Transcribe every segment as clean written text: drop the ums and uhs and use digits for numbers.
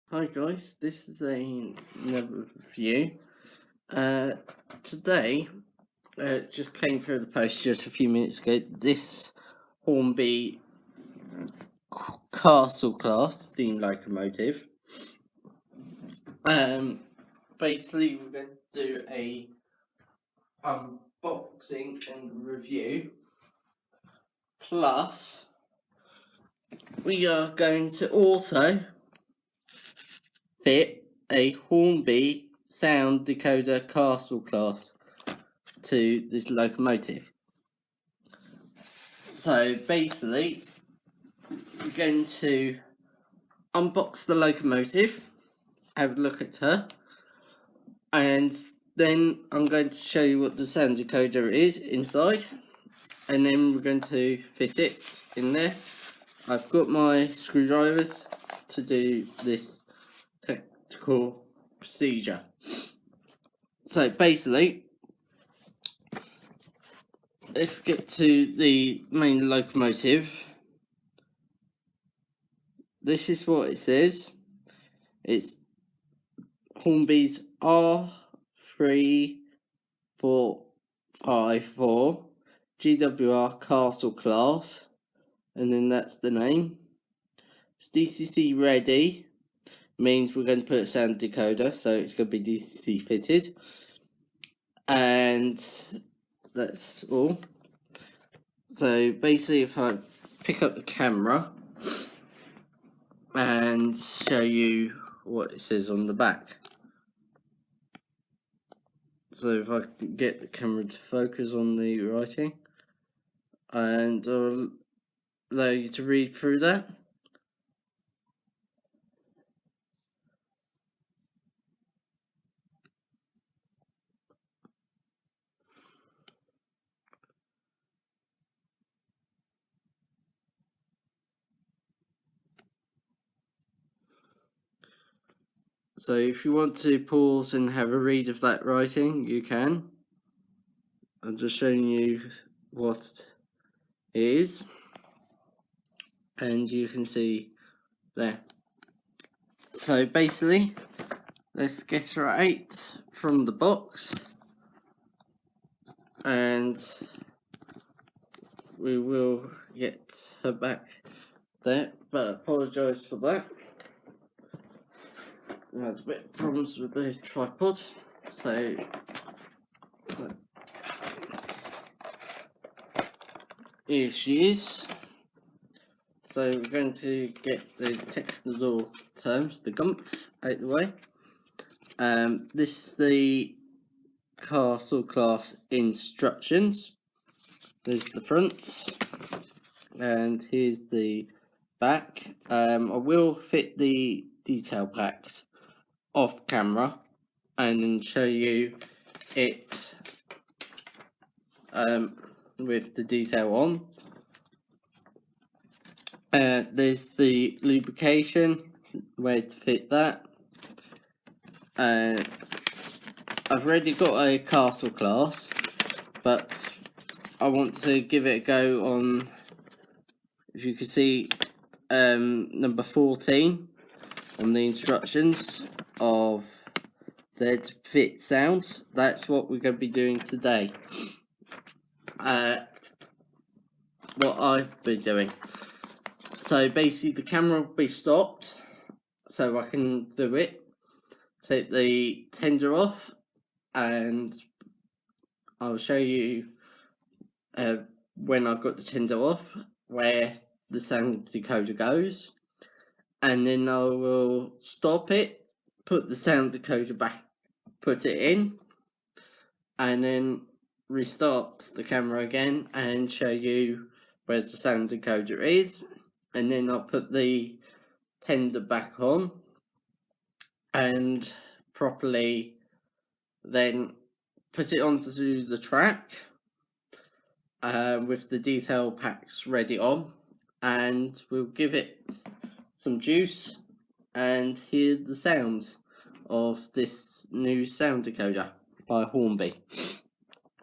Hi guys, this is another review. Today, just came through the post just a few minutes ago. This Hornby Castle class steam locomotive. Basically we're going to do a unboxing and review. Plus, we are going to also fit a Hornby sound decoder castle class to this locomotive. So basically, we're going to unbox the locomotive, have a look at her, and then I'm going to show you what the sound decoder is inside, and then we're going to fit it in there. I've got my screwdrivers to do this technical procedure. So basically, let's get to the main locomotive. This is what it says. It's Hornby's R3454 GWR Castle class, and then that's the name. It's DCC ready, means we're going to put a sound decoder, so it's going to be DCC fitted, and that's all. So basically, if I pick up the camera and show you what it says on the back. So if I can get the camera to focus on the writing, and I'll allow you to read through that. So if you want to pause and have a read of that writing, you can. I'm just showing you what it is, and you can see there. So basically, let's get her out from the box, and we will get her back there, but I apologise for that. I had a bit of problems with the tripod, so here she is. So we're going to get the technical terms, the gumph, out of the way. This is the castle class instructions. There's the front, and here's the back. I will fit the detail packs off camera and then show you it with the detail on. There's the lubrication, where to fit that. I've already got a castle class, but I want to give it a go on, if you can see, number 14 on the instructions of the fit sounds. That's what we're going to be doing today. What I've been doing. So basically the camera will be stopped so I can do it. Take the tender off, and I'll show you when I've got the tender off where the sound decoder goes, and then I will stop it, put the sound decoder back, put it in, and then restart the camera again and show you where the sound decoder is, and then I'll put the tender back on and properly then put it onto the track with the detail packs ready on, and we'll give it some juice and hear the sounds of this new sound decoder by Hornby.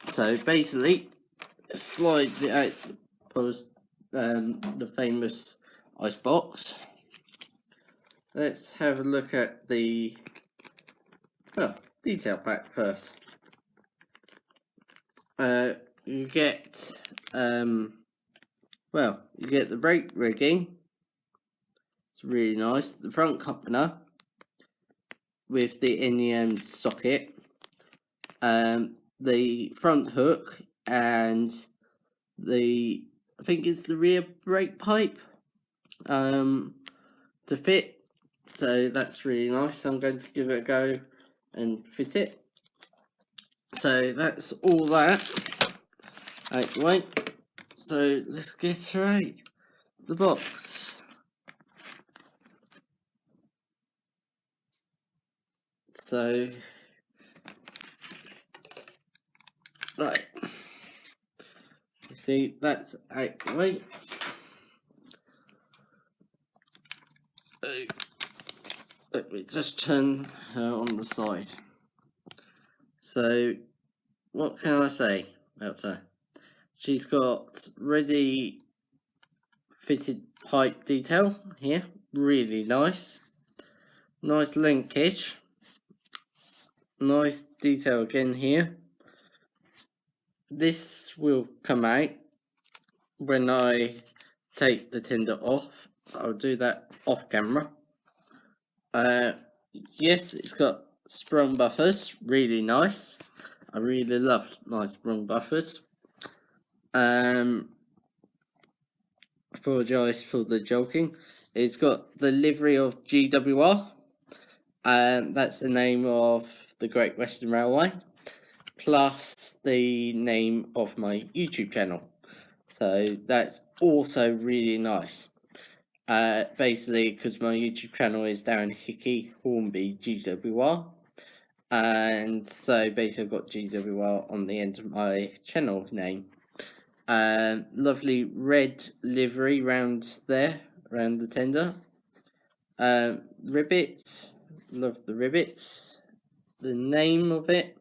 So basically, slide it out of the famous ice box, let's have a look at the detail pack first. You get you get the brake rigging. It's really nice. The front coupler with the NEM socket, the front hook, and I think it's the rear brake pipe to fit. So that's really nice. I'm going to give it a go and fit it. So that's all that. Right. So let's get right the box. So right. You see that's right. So let me just turn her on the side. So what can I say about her? She's got ready fitted pipe detail here, really nice. Nice linkage. Nice detail again here. This will come out when I take the tender off. I'll do that off camera. Yes, it's got sprung buffers, really nice. I really love my sprung buffers. Apologise for the joking. It's got the livery of GWR, and that's the name of the Great Western Railway, plus the name of my YouTube channel. So that's also really nice. Basically, because my YouTube channel is Darren Hickey Hornby GWR, and so basically I've got GWR on the end of my channel name. Lovely red livery round there, around the tender. Ribbits, love the ribbits. The name of it,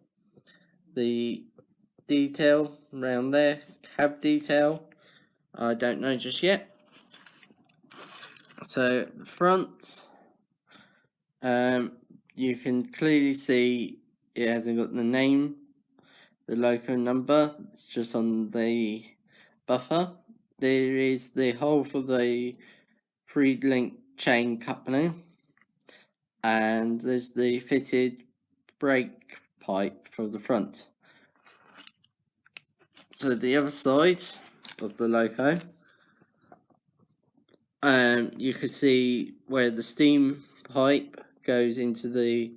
the detail around there, cab detail, I don't know just yet. So the front, you can clearly see it hasn't got the name, the loco number, it's just on the buffer. There is the hole for the pre-link chain coupling, and there's the fitted brake pipe for the front. So the other side of the loco, you can see where the steam pipe goes into the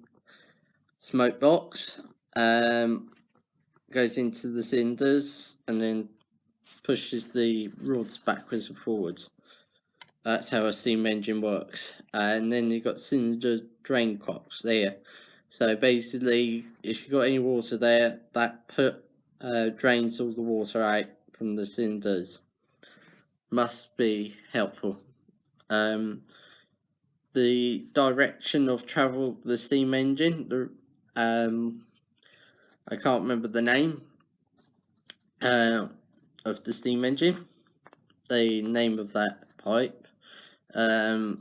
smoke box, goes into the cylinders, and then pushes the rods backwards and forwards. That's how a steam engine works. And then you've got cylinder drain cocks there. So basically, if you've got any water there, that drains all the water out from the cylinders. Must be helpful. The direction of travel of the steam engine, I can't remember the name of the steam engine, the name of that pipe, I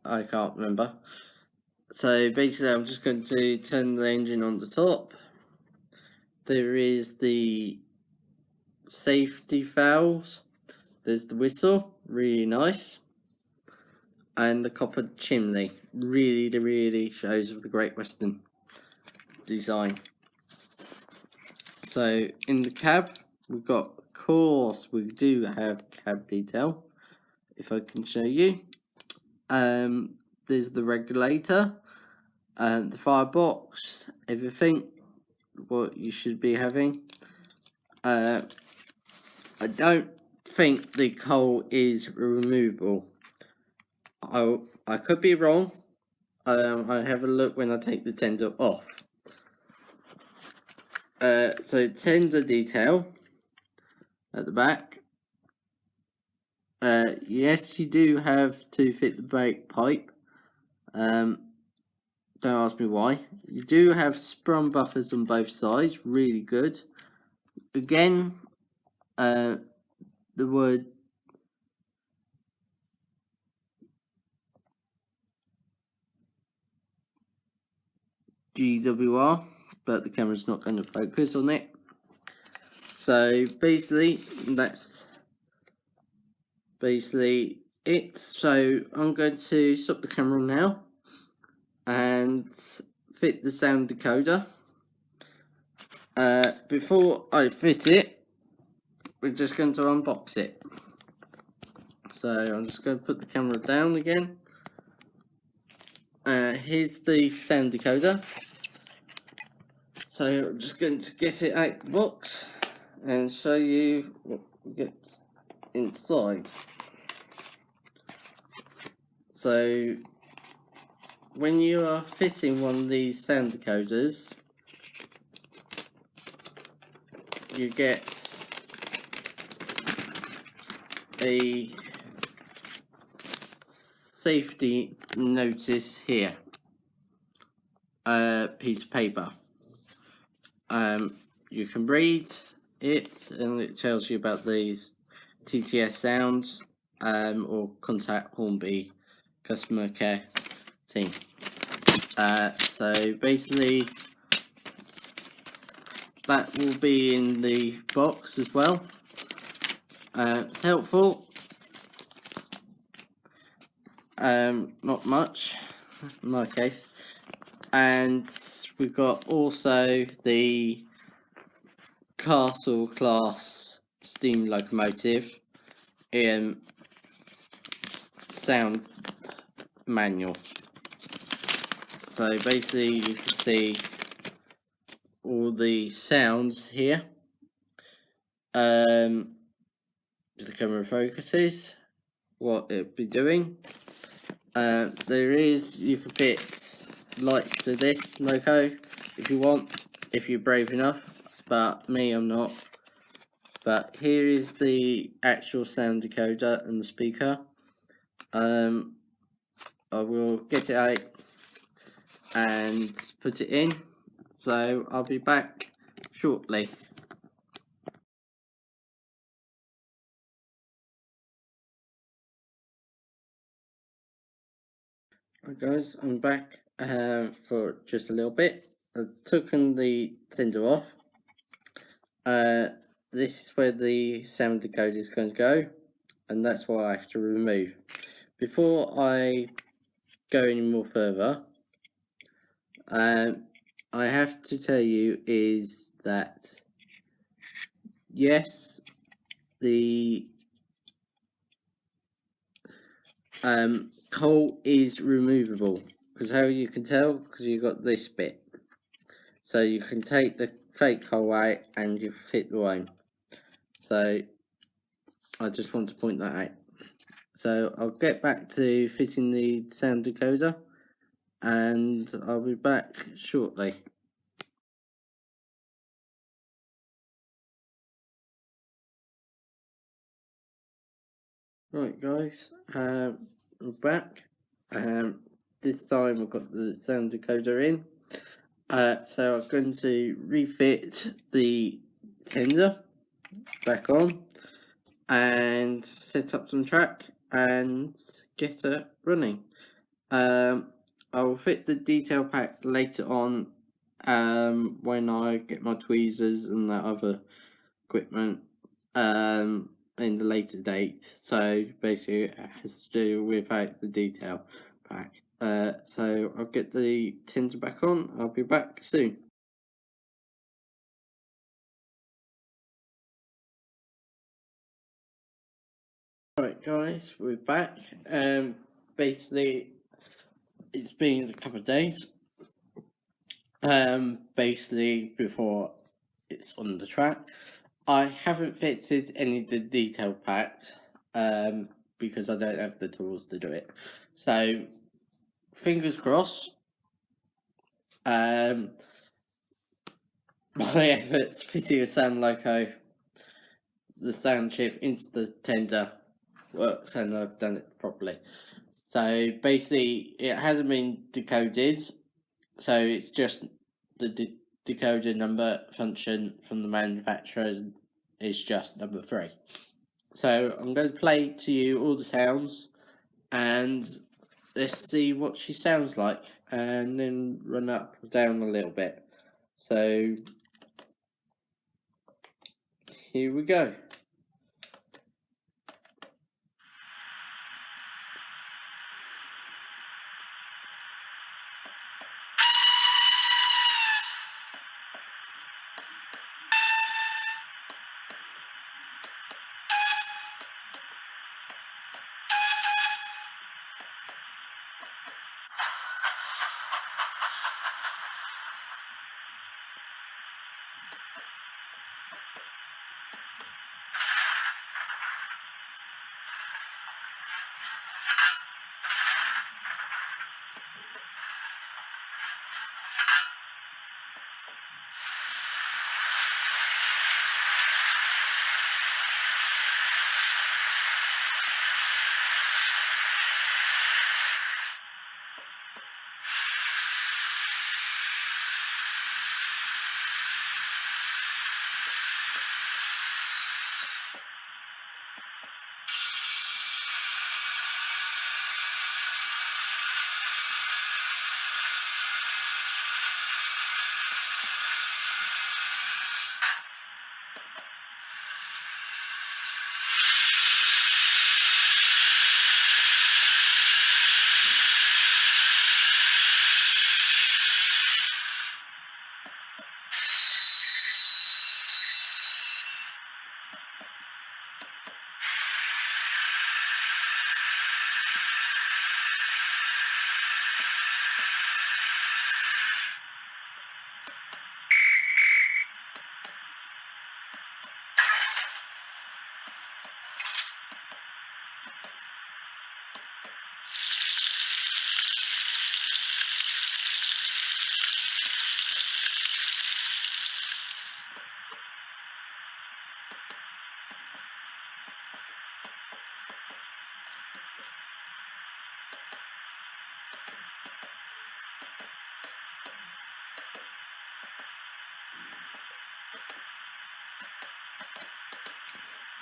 can't remember. So basically I'm just going to turn the engine on the top. There is the safety valves, there's the whistle, really nice, and the copper chimney, really shows of the Great Western design. So in the cab, we've got, of course, we do have cab detail, if I can show you. There's the regulator, and the firebox, everything what you should be having. I don't think the coal is removable. I could be wrong. I'll have a look when I take the tender off. So tender detail at the back. Yes, you do have to fit the brake pipe. Don't ask me why. You do have sprung buffers on both sides, really good. Again, the word GWR, but the camera's not going to focus on it. So basically that's basically it. So I'm going to stop the camera now and fit the sound decoder. Before I fit it, we're just going to unbox it. So I'm just going to put the camera down again. Here's the sound decoder. So I'm just going to get it out the box and show you what we get inside. So when you are fitting one of these sound decoders, you get a safety notice here, piece of paper. You can read it and it tells you about these TTS sounds, or contact hornby customer care team. So basically that will be in the box as well. It's helpful. Not much in my case. And we've got also the Castle class steam locomotive in sound manual. So basically you can see all the sounds here. The camera focuses what it'll be doing. You can fit lights to this loco if you want, if you're brave enough, but me, I'm not. But here is the actual sound decoder and the speaker. I will get it out and put it in, so I'll be back shortly. Right guys, I'm back for just a little bit. I've taken the tender off. This is where the sound decoder is going to go, and that's what I have to remove. Before I go any more further, I have to tell you is that yes, the hole is removable, because how you can tell, because you've got this bit, so you can take the fake hole out and you fit the one. So I just want to point that out. So I'll get back to fitting the sound decoder and I'll be back shortly. Right guys, I'm back. This time I've got the sound decoder in. So I'm going to refit the tender back on and set up some track and get it running. I will fit the detail pack later on when I get my tweezers and that other equipment in the later date. So basically it has to do without the detail pack. So I'll get the tender back on. I'll be back soon. Alright guys, we're back. Basically it's been a couple of days. Basically before it's on the track. I haven't fitted any of the detail packs because I don't have the tools to do it. So fingers crossed. My efforts fitting a sound loco, the sound chip into the tender works, and I've done it properly. So basically it hasn't been decoded, so it's just the decoder number function from the manufacturer is just number 3. So I'm going to play to you all the sounds, and let's see what she sounds like, and then run up or down a little bit. So here we go.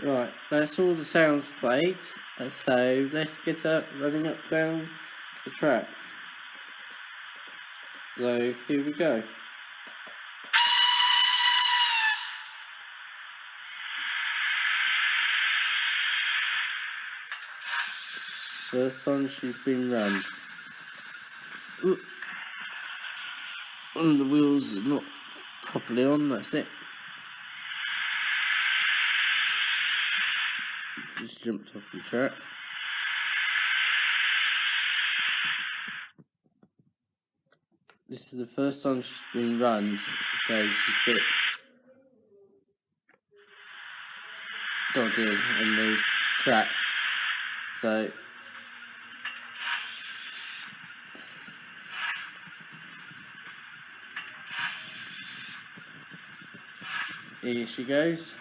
Right, that's all the sounds played, so let's get up running up down the track. So here we go. First time she's been run. Ooh. One of the wheels is not properly on, that's it. Just jumped off the track. This is the first time she's been run, so she's a bit dodgy on the track. So here she goes.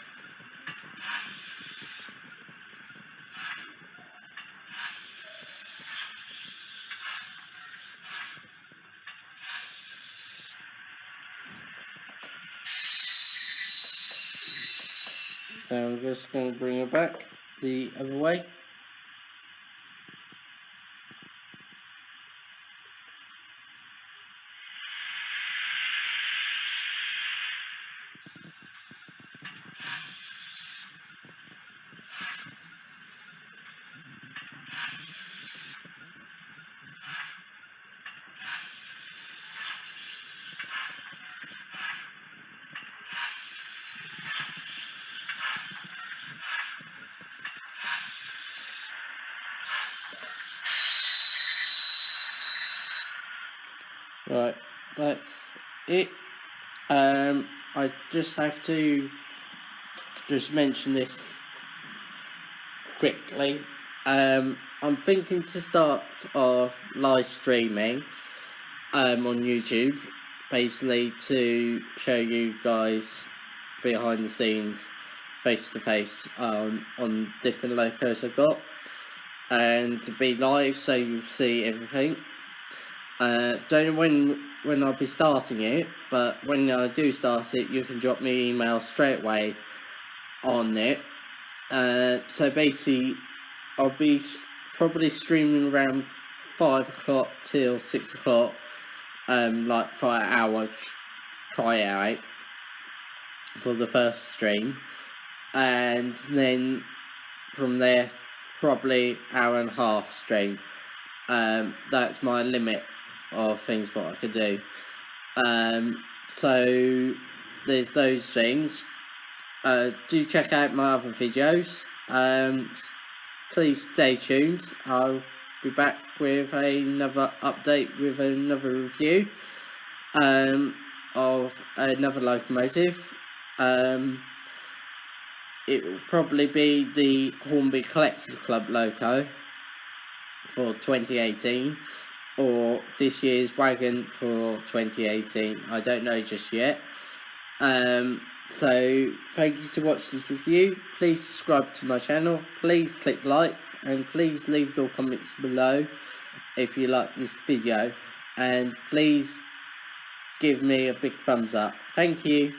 Now I'm just going to bring her back the other way. Right, that's it. I just have to mention this quickly. I'm thinking to start off live streaming on YouTube, basically to show you guys behind the scenes, face to face, on different locos I've got, and to be live so you see everything. Don't know when I'll be starting it, but when I do start it, you can drop me an email straight away on it. So basically, I'll be probably streaming around 5 o'clock till 6 o'clock, like for an hour tryout for the first stream, and then from there probably hour and a half stream. That's my limit of things what I could do. So there's those things. Do check out my other videos. Please stay tuned. I'll be back with another update, with another review of another locomotive. It will probably be the Hornby Collectors Club loco for 2018, or this year's wagon for 2018. I don't know just yet. So thank you to watch this review. Please subscribe to my channel, please click like, and please leave your comments below if you like this video, and please give me a big thumbs up. Thank you.